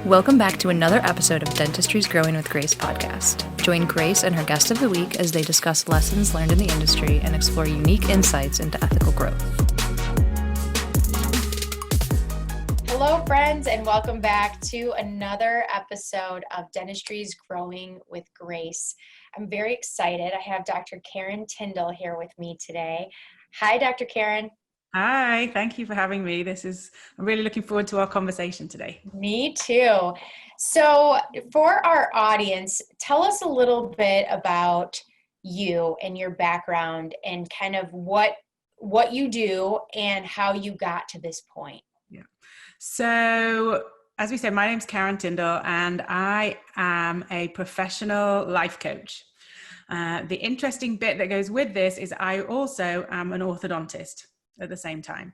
Welcome back to another episode of Dentistry's Growing with Grace podcast. Join Grace and her guest of the week as they discuss lessons learned in the industry and explore unique insights into ethical growth. Hello, friends, and welcome back to another episode of Dentistry's Growing with Grace. I'm very excited. I have Dr. Karen Tindall here with me today. Hi, Dr. Karen. Hi, thank you for having me. I'm really looking forward to our conversation today. Me too. So for our audience, tell us a little bit about you and your background and kind of what you do and how you got to this point. Yeah. So as we said, my name's Karen Tindall and I am a professional life coach. The interesting bit that goes with this is I also am an orthodontist at the same time.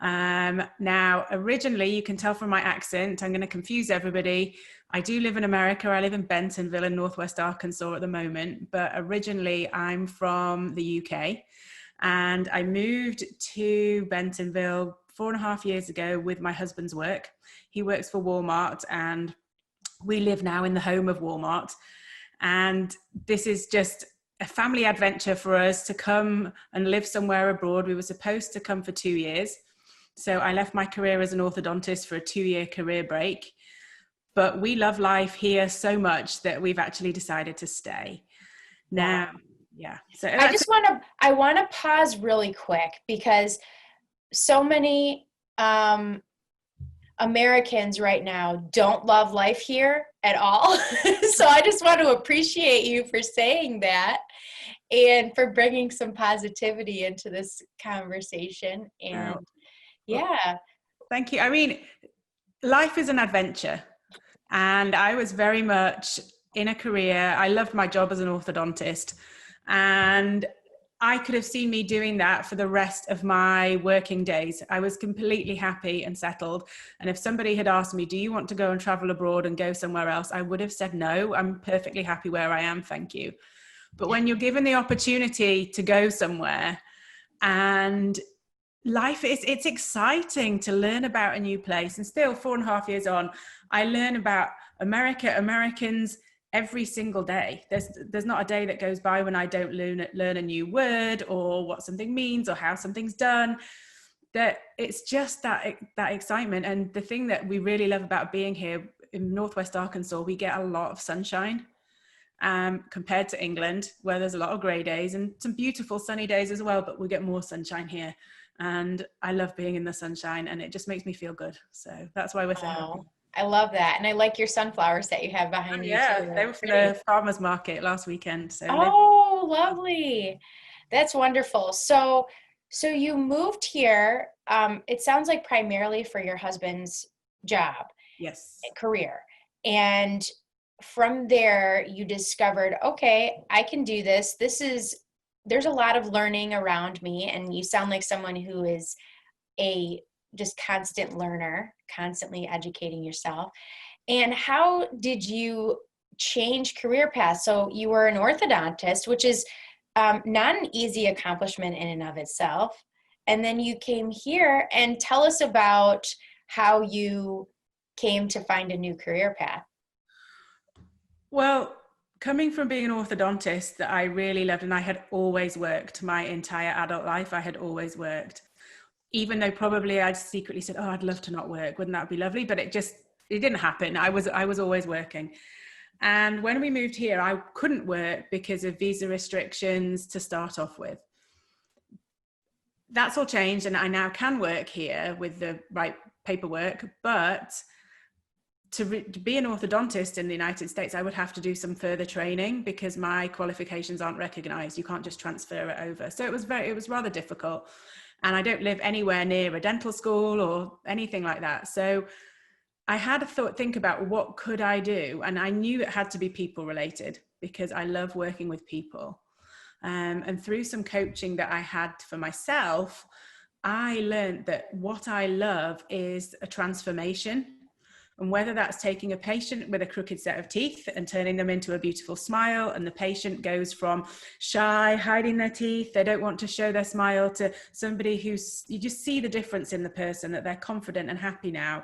Now, originally, you can tell from my accent, I'm going to confuse everybody. I do live in America. I live in Bentonville in Northwest Arkansas at the moment, but originally I'm from the UK and I moved to Bentonville 4.5 years ago with my husband's work. He works for Walmart and we live now in the home of Walmart. And this is just a family adventure for us to come and live somewhere abroad. We were supposed to come for 2 years. So I left my career as an orthodontist for a 2-year career break. But we love life here so much that we've actually decided to stay. Now, yeah. So I want to pause really quick because so many Americans right now don't love life here at all. So I just want to appreciate you for saying that and for bringing some positivity into this conversation. And yeah. Thank you. I mean, life is an adventure. And I was very much in a career. I loved my job as an orthodontist. And I could have seen me doing that for the rest of my working days. I was completely happy and settled. And if somebody had asked me, do you want to go and travel abroad and go somewhere else? I would have said, no, I'm perfectly happy where I am. Thank you. But when you're given the opportunity to go somewhere and it's exciting to learn about a new place. And still 4.5 years on, I learn about America, Americans, every single day. There's not a day that goes by when I don't learn a new word or what something means or how something's done. That it's just that excitement. And the thing that we really love about being here in Northwest Arkansas, we get a lot of sunshine compared to England, where there's a lot of grey days and some beautiful sunny days as well, but we get more sunshine here. And I love being in the sunshine and it just makes me feel good. So that's why we're so happy. I love that. And I like your sunflowers that you have behind you. Yeah, they were from the farmer's market last weekend. So lovely. That's wonderful. So you moved here, it sounds like primarily for your husband's job. Yes. Career. And from there you discovered, okay, I can do this. There's a lot of learning around me. And you sound like someone who is a just constant learner, constantly educating yourself. And how did you change career paths? So you were an orthodontist, which is not an easy accomplishment in and of itself. And then you came here, and tell us about how you came to find a new career path. Well, coming from being an orthodontist that I really loved, and I had always worked my entire adult life, I had always worked. Even though probably I secretly said, oh, I'd love to not work. Wouldn't that be lovely? But it didn't happen. I was always working. And when we moved here, I couldn't work because of visa restrictions to start off with. That's all changed. And I now can work here with the right paperwork. But to be an orthodontist in the United States, I would have to do some further training because my qualifications aren't recognized. You can't just transfer it over. So it was rather difficult. And I don't live anywhere near a dental school or anything like that. So I had a think about what could I do? And I knew it had to be people related because I love working with people. And through some coaching that I had for myself, I learned that what I love is a transformation. And whether that's taking a patient with a crooked set of teeth and turning them into a beautiful smile, and the patient goes from shy, hiding their teeth, they don't want to show their smile, to somebody you just see the difference in the person, that they're confident and happy now.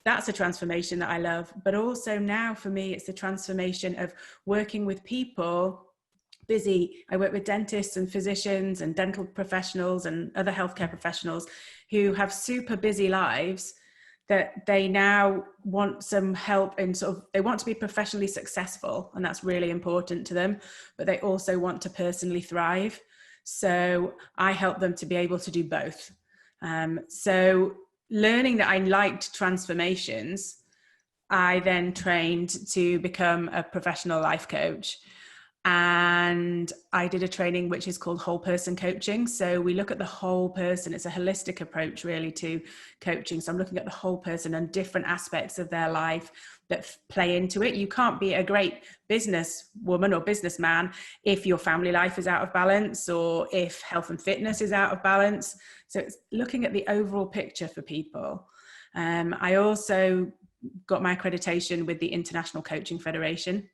that's a transformation that I love. But also now for me, it's the transformation of working with people busy. I work with dentists and physicians and dental professionals and other healthcare professionals who have super busy lives, that they now want some help in sort of, they want to be professionally successful, and that's really important to them, but they also want to personally thrive. So I help them to be able to do both. So learning that I liked transformations, I then trained to become a professional life coach. And I did a training which is called whole person coaching. So we look at the whole person. It's a holistic approach really to coaching. So I'm looking at the whole person and different aspects of their life that play into it. You can't be a great business woman or businessman if your family life is out of balance, or if health and fitness is out of balance. So it's looking at the overall picture for people. I also got my accreditation with the International Coaching Federation,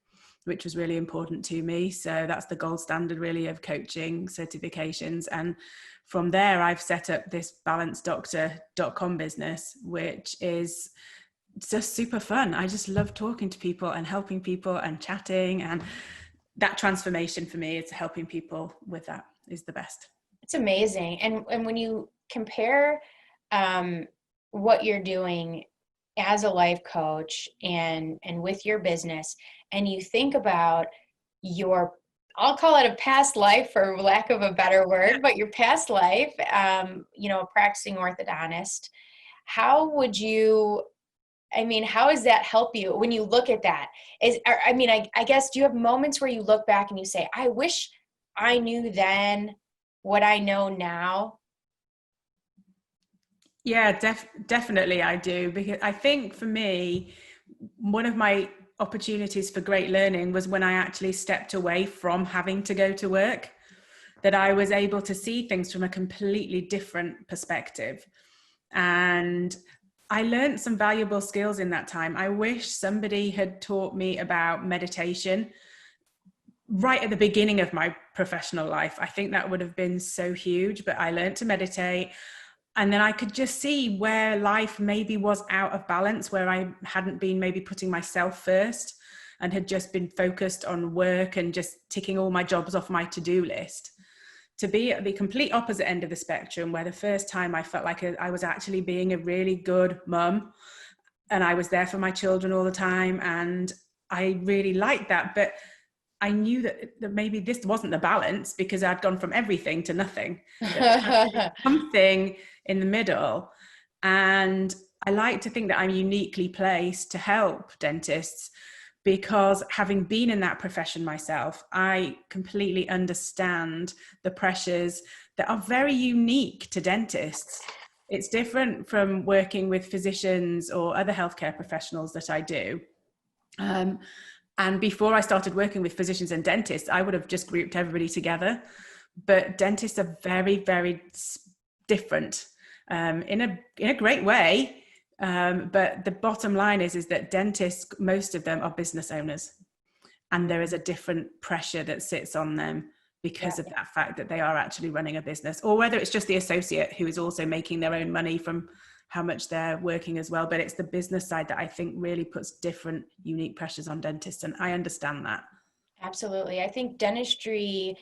which was really important to me. So that's the gold standard really of coaching certifications. And from there, I've set up this balancedoctor.com business, which is just super fun. I just love talking to people and helping people and chatting. And that transformation for me is helping people with that is the best. It's amazing. And when you compare what you're doing as a life coach and with your business, and you think about your, I'll call it a past life for lack of a better word, but your past life, a practicing orthodontist, how would you, how does that help you when you look at that? I guess, do you have moments where you look back and you say, I wish I knew then what I know now? Yeah, definitely I do. Because I think for me, one of my opportunities for great learning was when I actually stepped away from having to go to work, that I was able to see things from a completely different perspective. And I learned some valuable skills in that time. I wish somebody had taught me about meditation right at the beginning of my professional life. I think that would have been so huge, but I learned to meditate. And then I could just see where life maybe was out of balance, where I hadn't been maybe putting myself first and had just been focused on work and just ticking all my jobs off my to-do list, to be at the complete opposite end of the spectrum, where the first time I felt like I was actually being a really good mum and I was there for my children all the time. And I really liked that. But I knew that maybe this wasn't the balance, because I'd gone from everything to nothing. Something in the middle. And I like to think that I'm uniquely placed to help dentists, because having been in that profession myself, I completely understand the pressures that are very unique to dentists. It's different from working with physicians or other healthcare professionals that I do. And before I started working with physicians and dentists, I would have just grouped everybody together. But dentists are very, very different in a great way. But the bottom line is that dentists, most of them are business owners. And there is a different pressure that sits on them because of that fact that they are actually running a business, or whether it's just the associate who is also making their own money from how much they're working as well. But it's the business side that I think really puts different unique pressures on dentists. And I understand that. Absolutely. I think dentistry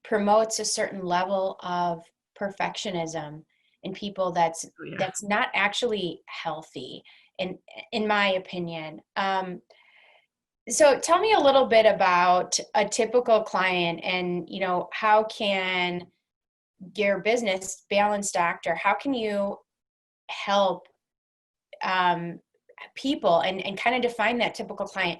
promotes a certain level of perfectionism in people that's not actually healthy, in my opinion. So tell me a little bit about a typical client, and how can your business, Balanced Doctor, how can you help people and kind of define that typical client?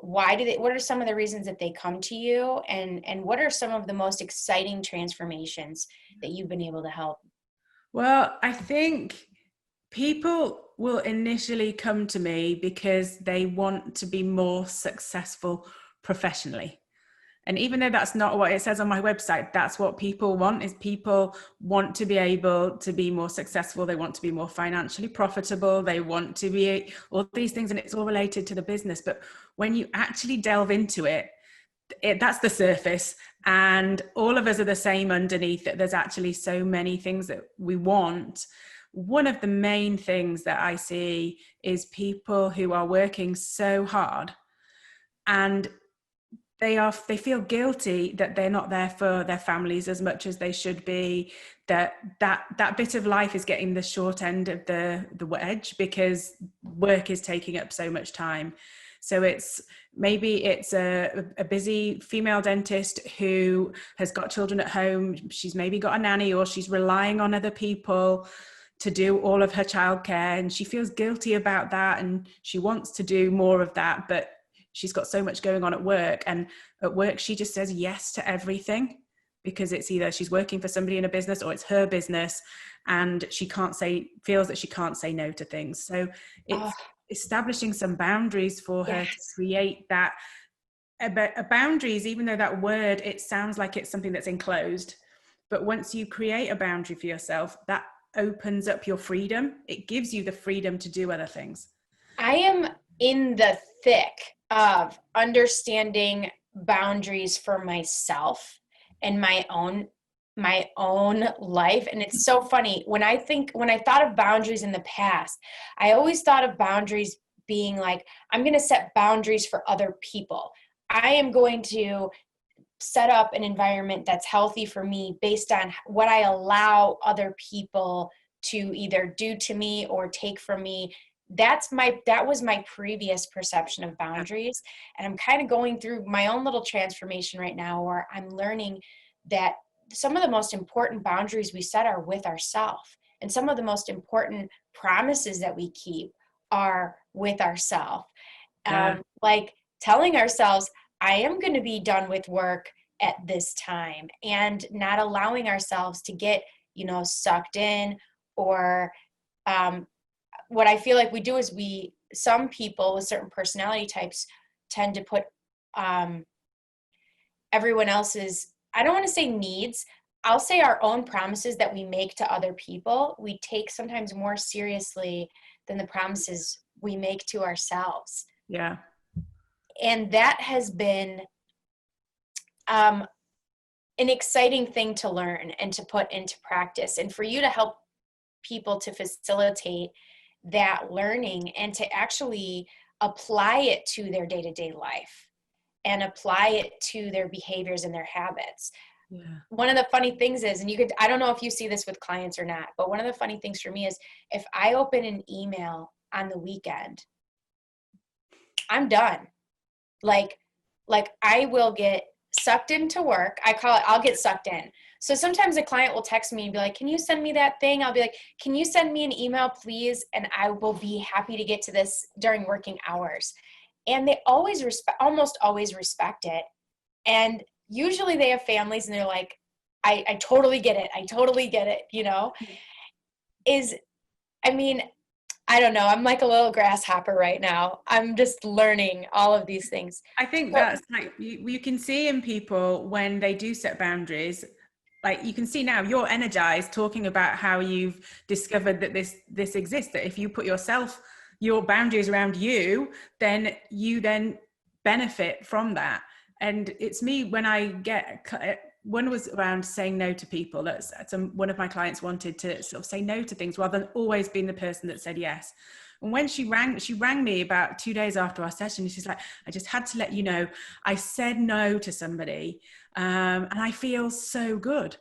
What are some of the reasons that they come to you, and what are some of the most exciting transformations that you've been able to help? Well, I think people will initially come to me because they want to be more successful professionally. And even though that's not what it says on my website, that's what people want. Is people want to be able to be more successful. They want to be more financially profitable. They want to be all these things, and it's all related to the business. But when you actually delve into it, that's the surface, and all of us are the same underneath. That there's actually so many things that we want, one of the main things that I see is people who are working so hard, and they feel guilty that they're not there for their families as much as they should be, that bit of life is getting the short end of the wedge because work is taking up so much time. So maybe it's a busy female dentist who has got children at home. She's maybe got a nanny, or she's relying on other people to do all of her childcare, and she feels guilty about that, and she wants to do more of that, but she's got so much going on at work. And at work, she just says yes to everything because it's either she's working for somebody in a business or it's her business, and feels that she can't say no to things. So it's establishing some boundaries for her to create that boundaries, even though that word, it sounds like it's something that's enclosed. But once you create a boundary for yourself, that opens up your freedom. It gives you the freedom to do other things. I am in the thick of understanding boundaries for myself and my own life. And it's so funny when I thought of boundaries in the past, I always thought of boundaries being like, I'm going to set boundaries for other people. I am going to set up an environment that's healthy for me based on what I allow other people to either do to me or take from me. That was my previous perception of boundaries. And I'm kind of going through my own little transformation right now where I'm learning that some of the most important boundaries we set are with ourselves. And some of the most important promises that we keep are with ourselves. Like telling ourselves, I am going to be done with work at this time, and not allowing ourselves to get, sucked in, or what I feel like we do is some people with certain personality types tend to put everyone else's, I don't want to say needs, I'll say our own promises that we make to other people, we take sometimes more seriously than the promises we make to ourselves. Yeah. And that has been an exciting thing to learn and to put into practice, and for you to help people to facilitate that learning and to actually apply it to their day-to-day life and apply it to their behaviors and their habits. Yeah. One of the funny things is, and I don't know if you see this with clients or not, but one of the funny things for me is if I open an email on the weekend, I'm done. Like I will get sucked into work. I call it, I'll get sucked in. So sometimes a client will text me and be like, can you send me that thing? I'll be like, can you send me an email, please? And I will be happy to get to this during working hours. And they almost always respect it. And usually they have families and they're like, I totally get it. I totally get it. I don't know. I'm like a little grasshopper right now. I'm just learning all of these things. I think that's like, you can see in people when they do set boundaries, like you can see now you're energized talking about how you've discovered that this exists, that if you put your boundaries around you, then you then benefit from that. And it's me when one was around saying no to people. One of my clients wanted to sort of say no to things rather than always being the person that said yes. And when she rang me about 2 days after our session, she's like, I just had to let you know, I said no to somebody, and I feel so good.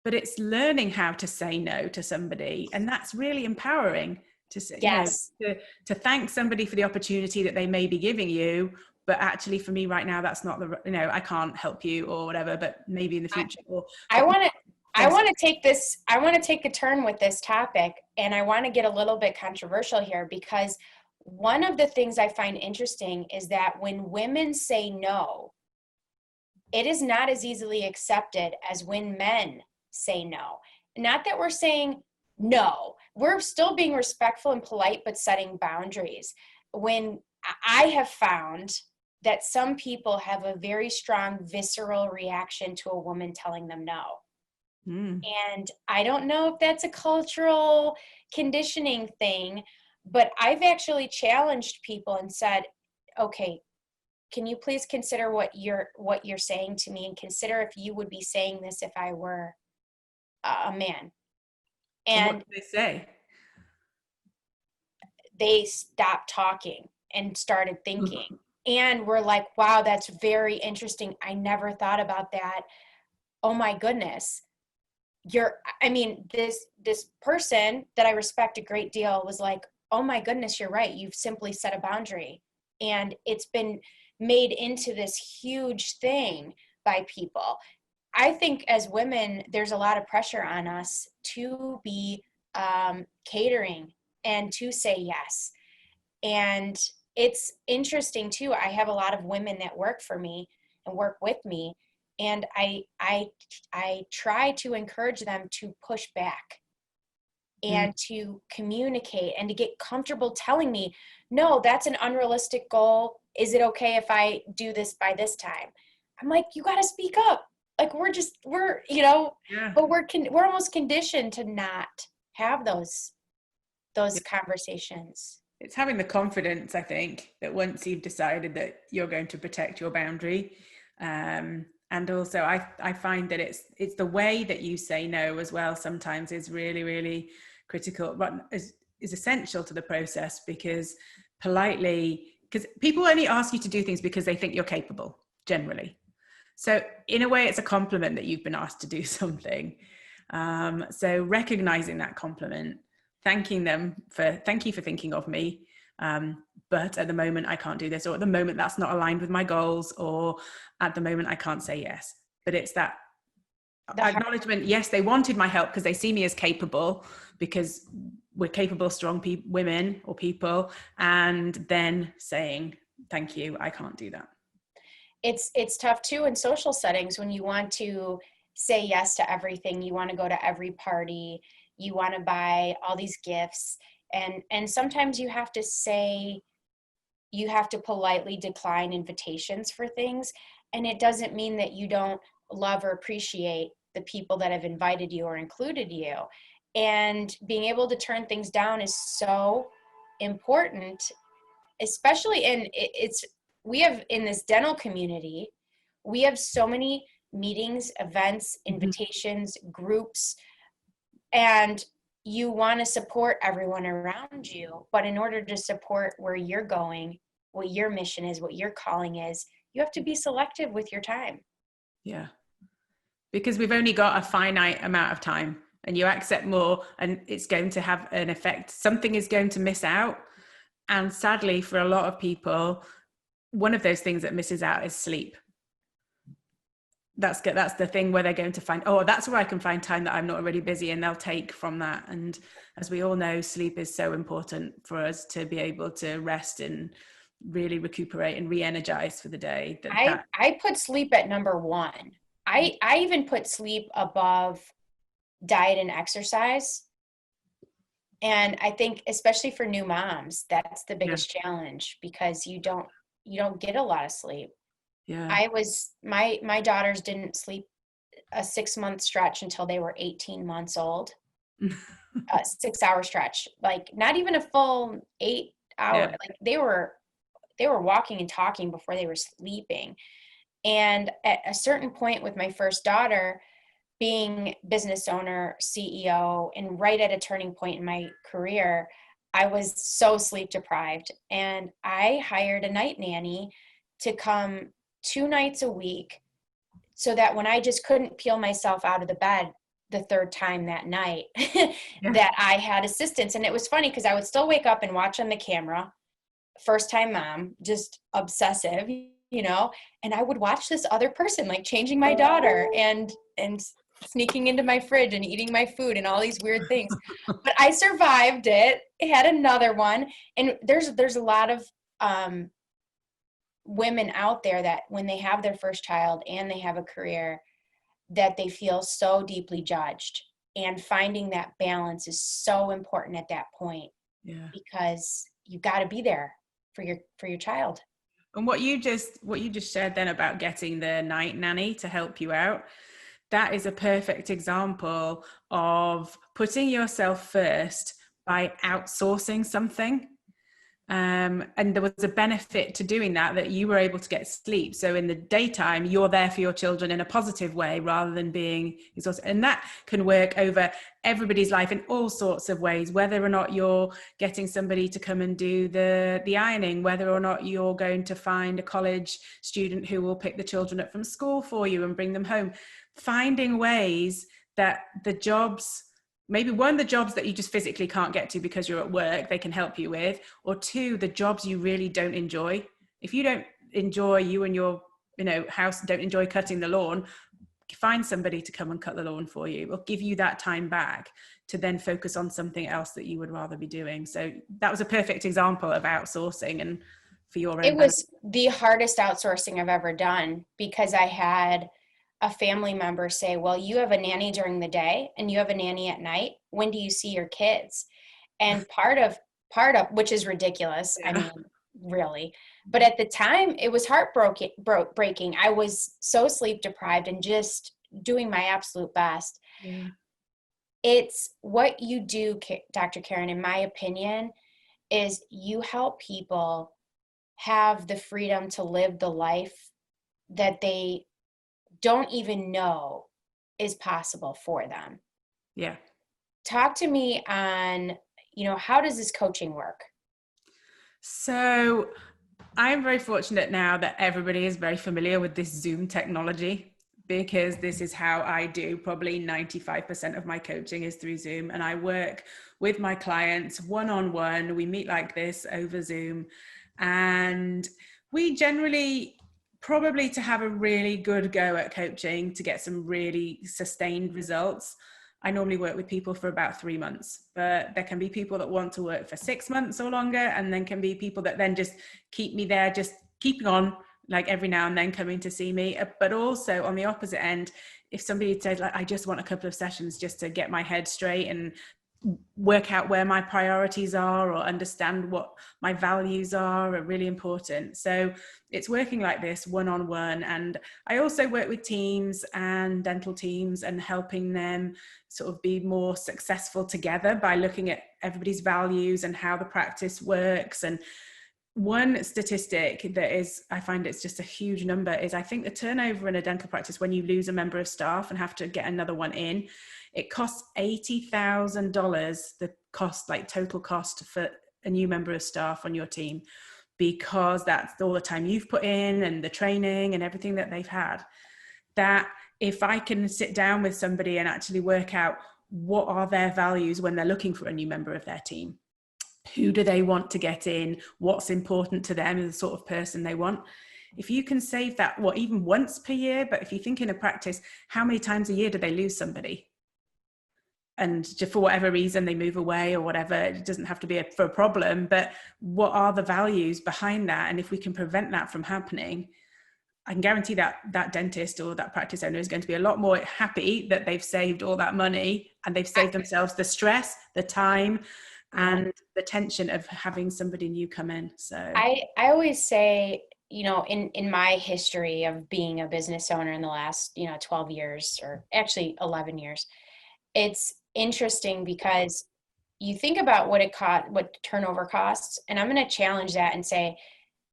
But it's learning how to say no to somebody, and that's really empowering to say, yes, to thank somebody for the opportunity that they may be giving you. But actually for me right now, that's not I can't help you or whatever, but maybe in the future. I want to take a turn with this topic, and I want to get a little bit controversial here, because one of the things I find interesting is that when women say no, it is not as easily accepted as when men say no. Not that we're saying no, we're still being respectful and polite, but setting boundaries. When I have found that some people have a very strong visceral reaction to a woman telling them no. And I don't know if that's a cultural conditioning thing, but I've actually challenged people and said, okay, can you please consider what you're saying to me, and consider if you would be saying this if I were a man. And what And did they say? they stopped talking and started thinking. And we're like, wow, that's very interesting. I never thought about that. Oh my goodness. This person that I respect a great deal was like, oh my goodness, you're right. You've simply set a boundary. And it's been made into this huge thing by people. I think as women, there's a lot of pressure on us to be catering and to say yes. And it's interesting too. I have a lot of women that work for me and work with me, and I try to encourage them to push back and to communicate and to get comfortable telling me, no, that's an unrealistic goal. Is it okay if I do this by this time? I'm like, you got to speak up. Like Yeah. but we're almost conditioned to not have those Yeah. conversations. It's having the confidence, I think, that once you've decided that you're going to protect your boundary, and also I find that it's the way that you say no as well sometimes is really, really critical, but is essential to the process, because people only ask you to do things because they think you're capable, generally. So in a way, it's a compliment that you've been asked to do something. So recognizing that compliment, thank you for thinking of me. But at the moment I can't do this, or at the moment that's not aligned with my goals, or at the moment I can't say yes. But it's that acknowledgement. Yes, they wanted my help because they see me as capable, because we're capable, strong women or people, and then saying, thank you, I can't do that. It's tough too in social settings when you want to say yes to everything. You want to go to every party, you want to buy all these gifts, and sometimes you have to politely decline invitations for things. And it doesn't mean that you don't love or appreciate the people that have invited you or included you. And being able to turn things down is so important, especially we have in this dental community, we have so many meetings, events, invitations, groups, and you want to support everyone around you. But in order to support where you're going, what your mission is, what your calling is, you have to be selective with your time. Yeah. Because we've only got a finite amount of time, and you accept more and it's going to have an effect. Something is going to miss out. And sadly, for a lot of people, one of those things that misses out is sleep. That's the thing where they're going to find, oh, that's where I can find time that I'm not already busy, and they'll take from that. And as we all know, sleep is so important for us to be able to rest and really recuperate and re-energize for the day. I put sleep at number one. I even put sleep above diet and exercise. And I think especially for new moms, that's the biggest challenge, because you don't get a lot of sleep. Yeah. My daughters didn't sleep a 6-month stretch until they were 18 months old. A 6-hour stretch, like not even a full 8 hour. Yeah. Like they were walking and talking before they were sleeping. And at a certain point with my first daughter, being business owner, CEO, and right at a turning point in my career, I was so sleep deprived. And I hired a night nanny to come 2 nights a week, so that when I just couldn't peel myself out of the bed the third time that night, that I had assistance. And it was funny because I would still wake up and watch on the camera, first time mom, just obsessive, and I would watch this other person like changing my daughter and sneaking into my fridge and eating my food and all these weird things. But I survived it, had another one. And there's a lot of women out there that when they have their first child and they have a career, that they feel so deeply judged. And finding that balance is so important at that point, because you got to be there for your child. And what you just shared then about getting the night nanny to help you out, that is a perfect example of putting yourself first by outsourcing something. And there was a benefit to doing that you were able to get sleep. So in the daytime, you're there for your children in a positive way rather than being exhausted. And that can work over everybody's life in all sorts of ways, whether or not you're getting somebody to come and do the ironing, whether or not you're going to find a college student who will pick the children up from school for you and bring them home. Finding ways that the jobs, maybe one, the jobs that you just physically can't get to because you're at work, they can help you with, or two, the jobs you really don't enjoy. If you don't enjoy, you and your house don't enjoy cutting the lawn, find somebody to come and cut the lawn for you, or give you that time back to then focus on something else that you would rather be doing. So that was a perfect example of outsourcing and for your own It benefit. was the hardest outsourcing I've ever done, because I had a family member say, well, you have a nanny during the day and you have a nanny at night. When do you see your kids? And part of, which is ridiculous. Yeah. I mean, really. But at the time, it was breaking. I was so sleep deprived and just doing my absolute best. Yeah. It's what you do, Dr. Karen, in my opinion, is you help people have the freedom to live the life that they don't even know is possible for them. Yeah. Talk to me on, how does this coaching work? So I'm very fortunate now that everybody is very familiar with this Zoom technology, because this is how I do probably 95% of my coaching is through Zoom. And I work with my clients one-on-one. We meet like this over Zoom. And we generally, probably to have a really good go at coaching, to get some really sustained results, I normally work with people for about 3 months, but there can be people that want to work for 6 months or longer. And then can be people that then just keep me there, just keeping on, like every now and then coming to see me. But also on the opposite end, if somebody says like, I just want a couple of sessions just to get my head straight and work out where my priorities are, or understand what my values are really important. So it's working like this one-on-one. And I also work with teams and dental teams and helping them sort of be more successful together by looking at everybody's values and how the practice works. And one statistic that is, I find it's just a huge number, is I think the turnover in a dental practice when you lose a member of staff and have to get another one in, it costs $80,000, the cost, like total cost for a new member of staff on your team, because that's all the time you've put in and the training and everything that they've had. That if I can sit down with somebody and actually work out what are their values when they're looking for a new member of their team, who do they want to get in, what's important to them, the sort of person they want. If you can save that, even once per year, but if you think in a practice, how many times a year do they lose somebody? And just for whatever reason, they move away or whatever, it doesn't have to be for a problem, but what are the values behind that? And if we can prevent that from happening, I can guarantee that that dentist or that practice owner is going to be a lot more happy that they've saved all that money and they've saved themselves the stress, the time, and the tension of having somebody new come in. So I always say, in my history of being a business owner in the last, 12 years, or actually 11 years, it's interesting because you think about what turnover costs, and I'm going to challenge that and say,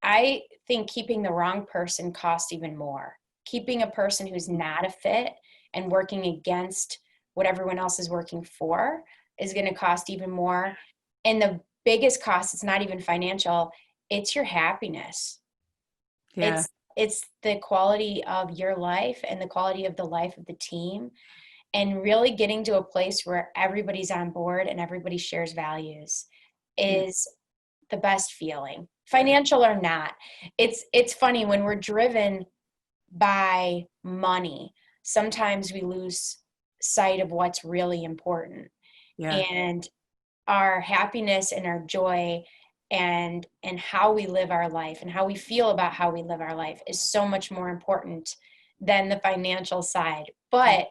I think keeping the wrong person costs even more. Keeping a person who's not a fit and working against what everyone else is working for is going to cost even more. And the biggest cost, it's not even financial, it's your happiness. yeah. It's the quality of your life and the quality of the life of the team, and really getting to a place where everybody's on board and everybody shares values is the best feeling, financial or not. It's funny, when we're driven by money, sometimes we lose sight of what's really important. Yeah. And our happiness and our joy and how we live our life and how we feel about how we live our life is so much more important than the financial side. But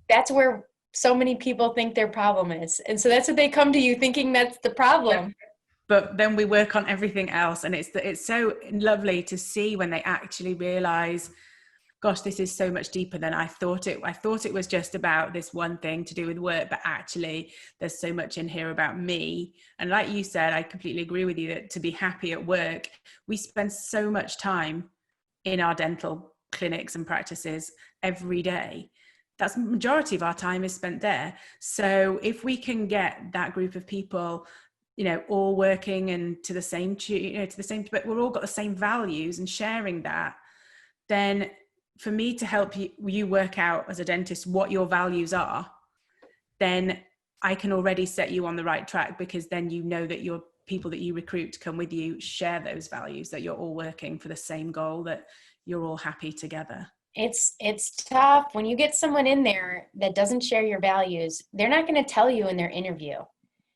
that's where so many people think their problem is. And so that's what they come to you thinking that's the problem. Yeah. But then we work on everything else. And it's so lovely to see when they actually realize, gosh, this is so much deeper than I thought it. I thought it was just about this one thing to do with work, but actually there's so much in here about me. And like you said, I completely agree with you that to be happy at work, we spend so much time in our dental clinics and practices every day. That's the majority of our time is spent there. So if we can get that group of people, you know, all working and to the same, you know, to the same, but we're all got the same values and sharing that, then for me to help you work out as a dentist what your values are, then I can already set you on the right track, because then you know that your people that you recruit to come with you share those values, that you're all working for the same goal, that you're all happy together. It's tough when you get someone in there that doesn't share your values. They're not going to tell you in their interview.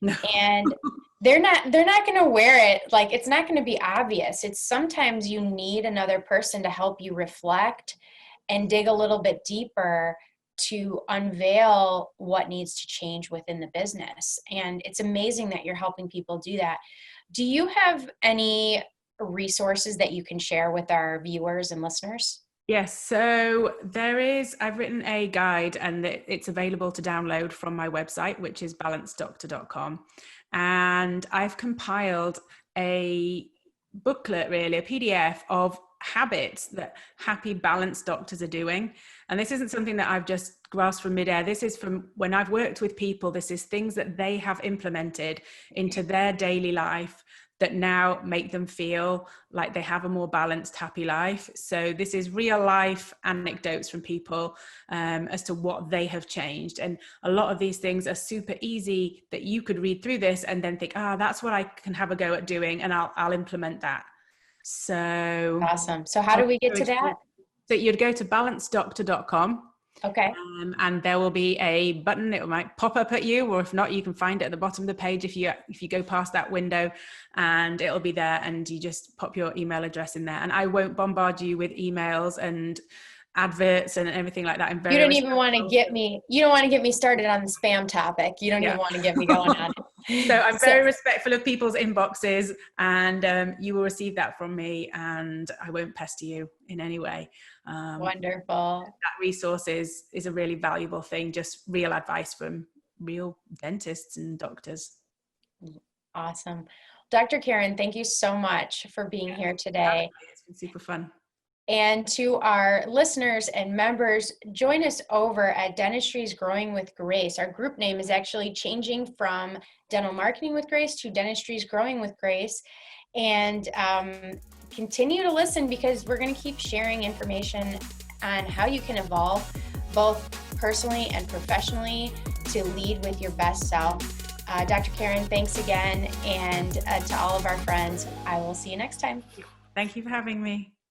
No. And they're not going to wear it. Like, it's not going to be obvious. It's sometimes you need another person to help you reflect and dig a little bit deeper to unveil what needs to change within the business. And it's amazing that you're helping people do that. Do you have any resources that you can share with our viewers and listeners? Yes, so I've written a guide, and it's available to download from my website, which is balancedoctor.com. And I've compiled a booklet, really, a PDF of habits that happy, balanced doctors are doing. And this isn't something that I've just grasped from midair. This is from when I've worked with people. This is things that they have implemented into their daily life that now make them feel like they have a more balanced, happy life. So this is real life anecdotes from people as to what they have changed. And a lot of these things are super easy that you could read through this and then think, that's what I can have a go at doing, and I'll implement that. So awesome. So how do we get to that? So you'd go to balancedoctor.com. Okay. And there will be a button. It might pop up at you, or if not, you can find it at the bottom of the page if you go past that window, and it'll be there, and you just pop your email address in there. And I won't bombard you with emails and adverts and everything like that. You don't even want to get me, started on the spam topic. You don't even want to get me going on it. So I'm very respectful of people's inboxes, and you will receive that from me, and I won't pester you in any way. Wonderful. That resource is a really valuable thing, just real advice from real dentists and doctors. Awesome. Dr. Karen, thank you so much for being here today. It's been super fun. And to our listeners and members, join us over at Dentistry's Growing with Grace. Our group name is actually changing from Dental Marketing with Grace to Dentistry's Growing with Grace. And continue to listen, because we're going to keep sharing information on how you can evolve both personally and professionally to lead with your best self. Dr. Karen, thanks again. And to all of our friends, I will see you next time. Thank you for having me.